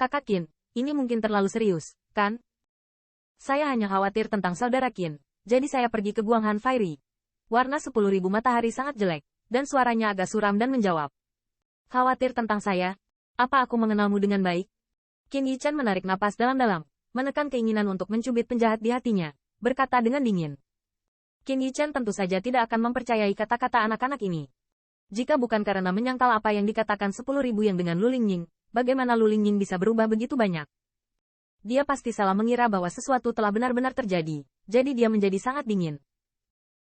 Kakak Qin, ini mungkin terlalu serius, kan? Saya hanya khawatir tentang saudara Qin, jadi saya pergi ke Guanghan Fairy. Warna 10.000 matahari sangat jelek, dan suaranya agak suram dan menjawab. Khawatir tentang saya? Apa aku mengenalmu dengan baik? Qin Yichan menarik napas dalam-dalam, menekan keinginan untuk mencubit penjahat di hatinya, berkata dengan dingin. Qin Yichan tentu saja tidak akan mempercayai kata-kata anak-anak ini. Jika bukan karena menyangkal apa yang dikatakan 10.000 yang dengan Lu Lingying, bagaimana Lu Lingying bisa berubah begitu banyak? Dia pasti salah mengira bahwa sesuatu telah benar-benar terjadi, jadi dia menjadi sangat dingin.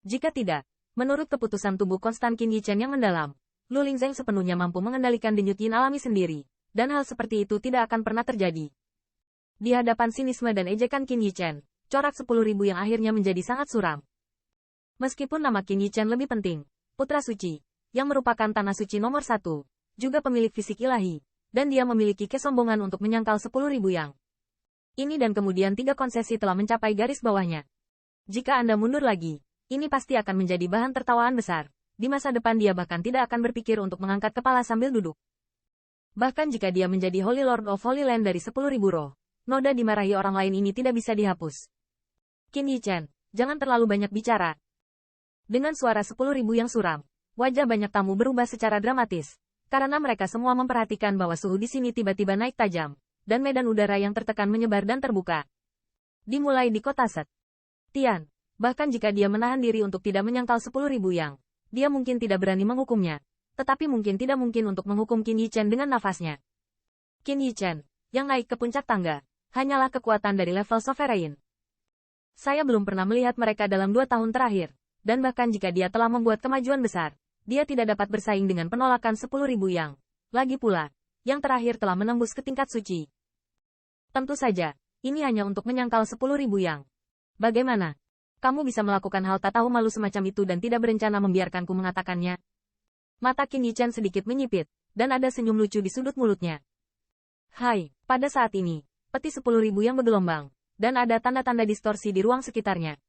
Jika tidak, menurut keputusan tubuh konstan Qin Yichan yang mendalam, Lu Lingzeng sepenuhnya mampu mengendalikan denyut yin alami sendiri, dan hal seperti itu tidak akan pernah terjadi. Di hadapan sinisme dan ejekan Qin Yichan, corak 10.000 yang akhirnya menjadi sangat suram. Meskipun nama Qin Yichan lebih penting, Putra Suci, yang merupakan tanah suci nomor 1, juga pemilik fisik ilahi, dan dia memiliki kesombongan untuk menyangkal 10.000 yang. Ini dan kemudian 3 konsesi telah mencapai garis bawahnya. Jika Anda mundur lagi, ini pasti akan menjadi bahan tertawaan besar. Di masa depan dia bahkan tidak akan berpikir untuk mengangkat kepala sambil duduk. Bahkan jika dia menjadi Holy Lord of Holy Land dari 10.000 roh, noda dimarahi orang lain ini tidak bisa dihapus. Qin Yichan, jangan terlalu banyak bicara. Dengan suara 10.000 yang suram, wajah banyak tamu berubah secara dramatis, karena mereka semua memperhatikan bahwa suhu di sini tiba-tiba naik tajam, dan medan udara yang tertekan menyebar dan terbuka. Dimulai di kota Set. Tian, bahkan jika dia menahan diri untuk tidak menyangkal 10.000 yang, dia mungkin tidak berani menghukumnya, tetapi mungkin tidak mungkin untuk menghukum Qin Yichan dengan nafasnya. Qin Yichan, yang naik ke puncak tangga, hanyalah kekuatan dari level Sovereign. Saya belum pernah melihat mereka dalam 2 tahun terakhir, dan bahkan jika dia telah membuat kemajuan besar, dia tidak dapat bersaing dengan penolakan 10.000 yang. Lagi pula, yang terakhir telah menembus ke tingkat suci. Tentu saja, ini hanya untuk menyangkal 10.000 yang. Bagaimana? Kamu bisa melakukan hal tak tahu malu semacam itu dan tidak berencana membiarkanku mengatakannya? Mata Qin Yichan sedikit menyipit, dan ada senyum lucu di sudut mulutnya. Hai, pada saat ini, peti 10.000 yang bergelombang, dan ada tanda-tanda distorsi di ruang sekitarnya.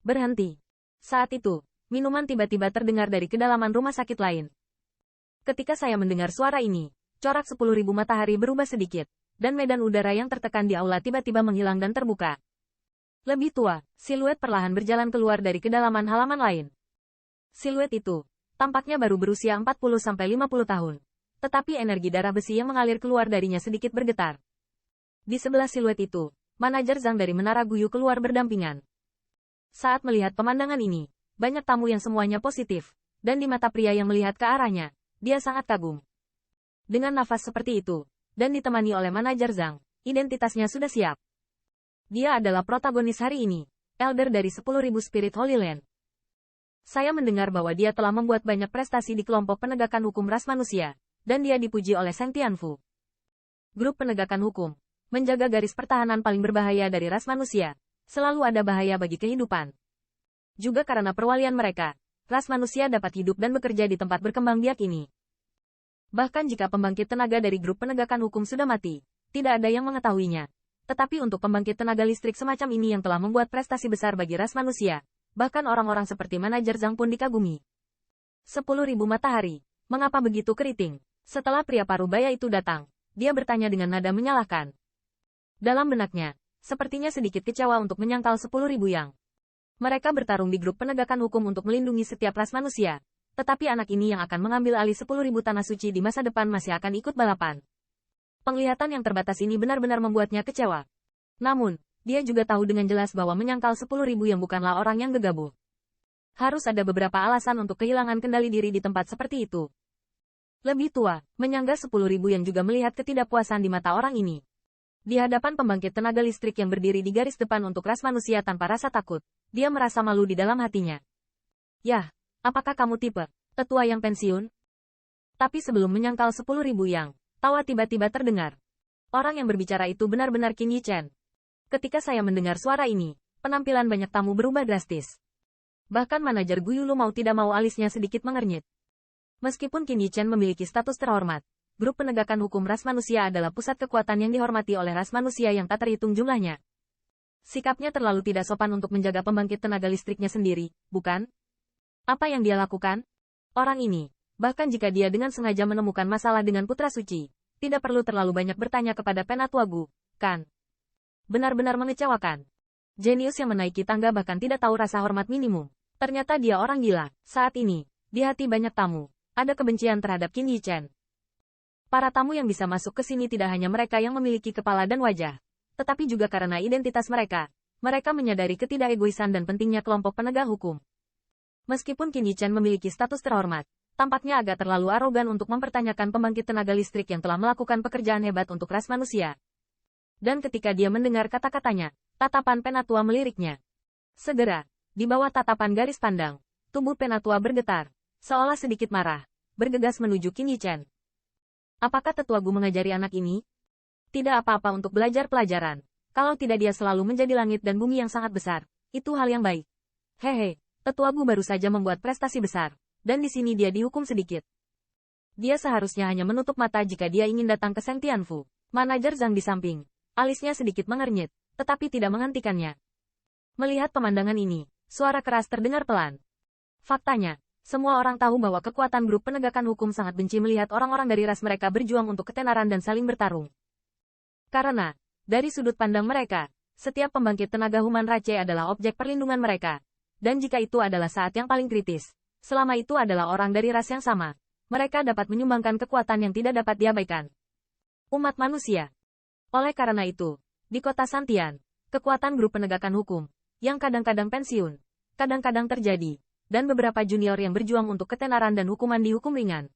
Berhenti. Saat itu, minuman tiba-tiba terdengar dari kedalaman rumah sakit lain. Ketika saya mendengar suara ini, corak 10.000 matahari berubah sedikit, dan medan udara yang tertekan di aula tiba-tiba menghilang dan terbuka. Lebih tua, siluet perlahan berjalan keluar dari kedalaman halaman lain. Siluet itu, tampaknya baru berusia 40-50 tahun. Tetapi energi darah besi yang mengalir keluar darinya sedikit bergetar. Di sebelah siluet itu, manajer Zhang dari Menara Guyu keluar berdampingan. Saat melihat pemandangan ini, banyak tamu yang semuanya positif, dan di mata pria yang melihat ke arahnya, dia sangat kagum. Dengan nafas seperti itu, dan ditemani oleh manajer Zhang, identitasnya sudah siap. Dia adalah protagonis hari ini, Elder dari 10.000 Spirit Holy Land. Saya mendengar bahwa dia telah membuat banyak prestasi di kelompok penegakan hukum ras manusia, dan dia dipuji oleh Seng Tianfu. Grup penegakan hukum, menjaga garis pertahanan paling berbahaya dari ras manusia, selalu ada bahaya bagi kehidupan. Juga karena perwalian mereka, ras manusia dapat hidup dan bekerja di tempat berkembang biak ini. Bahkan jika pembangkit tenaga dari grup penegakan hukum sudah mati, tidak ada yang mengetahuinya. Tetapi untuk pembangkit tenaga listrik semacam ini yang telah membuat prestasi besar bagi ras manusia, bahkan orang-orang seperti manajer Zhang pun dikagumi. 10.000 matahari, mengapa begitu keriting? Setelah pria parubaya itu datang, dia bertanya dengan nada menyalahkan. Dalam benaknya, sepertinya sedikit kecewa untuk menyangkal 10.000 yang. Mereka bertarung di grup penegakan hukum untuk melindungi setiap ras manusia. Tetapi anak ini yang akan mengambil alih 10.000 tanah suci di masa depan masih akan ikut balapan. Penglihatan yang terbatas ini benar-benar membuatnya kecewa. Namun, dia juga tahu dengan jelas bahwa menyangkal 10.000 yang bukanlah orang yang gegabah. Harus ada beberapa alasan untuk kehilangan kendali diri di tempat seperti itu. Lebih tua, menyangga 10.000 yang juga melihat ketidakpuasan di mata orang ini. Di hadapan pembangkit tenaga listrik yang berdiri di garis depan untuk ras manusia tanpa rasa takut, dia merasa malu di dalam hatinya. Yah, apakah kamu tipe tetua yang pensiun? Tapi sebelum menyangkal 10.000 yang, tawa tiba-tiba terdengar. Orang yang berbicara itu benar-benar Qin Yichan. Ketika saya mendengar suara ini, penampilan banyak tamu berubah drastis. Bahkan manajer Guyulu mau tidak mau alisnya sedikit mengernyit. Meskipun Qin Yichan memiliki status terhormat, grup penegakan hukum ras manusia adalah pusat kekuatan yang dihormati oleh ras manusia yang tak terhitung jumlahnya. Sikapnya terlalu tidak sopan untuk menjaga pembangkit tenaga listriknya sendiri, bukan? Apa yang dia lakukan? Orang ini, bahkan jika dia dengan sengaja menemukan masalah dengan Putra Suci, Tidak perlu terlalu banyak bertanya kepada Penatua Gu, kan? Benar-benar mengecewakan. Jenius yang menaiki tangga bahkan tidak tahu rasa hormat minimum. Ternyata dia orang gila. Saat ini, di hati banyak tamu, ada kebencian terhadap Qin Yichen. Para tamu yang bisa masuk ke sini tidak hanya mereka yang memiliki kepala dan wajah, tetapi juga karena identitas mereka. Mereka menyadari ketidakegoisan dan pentingnya kelompok penegak hukum. Meskipun Qin Yichen memiliki status terhormat, tampaknya agak terlalu arogan untuk mempertanyakan pembangkit tenaga listrik yang telah melakukan pekerjaan hebat untuk ras manusia. Dan ketika dia mendengar kata-katanya, tatapan Penatua meliriknya. Segera, di bawah tatapan garis pandang, tubuh Penatua bergetar, seolah sedikit marah, bergegas menuju Qin Yichen. Apakah Tetua Gu mengajari anak ini? Tidak apa-apa untuk belajar pelajaran. Kalau tidak dia selalu menjadi langit dan bumi yang sangat besar. Itu hal yang baik. Hehe, Tetua Gu baru saja membuat prestasi besar. Dan di sini dia dihukum sedikit. Dia seharusnya hanya menutup mata jika dia ingin datang ke Seng Tianfu. Manajer Zhang di samping. Alisnya sedikit mengernyit, tetapi tidak menghentikannya. Melihat pemandangan ini, suara keras terdengar pelan. Faktanya, semua orang tahu bahwa kekuatan grup penegakan hukum sangat benci melihat orang-orang dari ras mereka berjuang untuk ketenaran dan saling bertarung. Karena, dari sudut pandang mereka, setiap pembangkit tenaga human Rache adalah objek perlindungan mereka. Dan jika itu adalah saat yang paling kritis, selama itu adalah orang dari ras yang sama, mereka dapat menyumbangkan kekuatan yang tidak dapat diabaikan. Umat manusia. Oleh karena itu, di kota Santian, kekuatan grup penegakan hukum, yang kadang-kadang pensiun, kadang-kadang terjadi, dan beberapa junior yang berjuang untuk ketenaran dan hukuman dihukum ringan,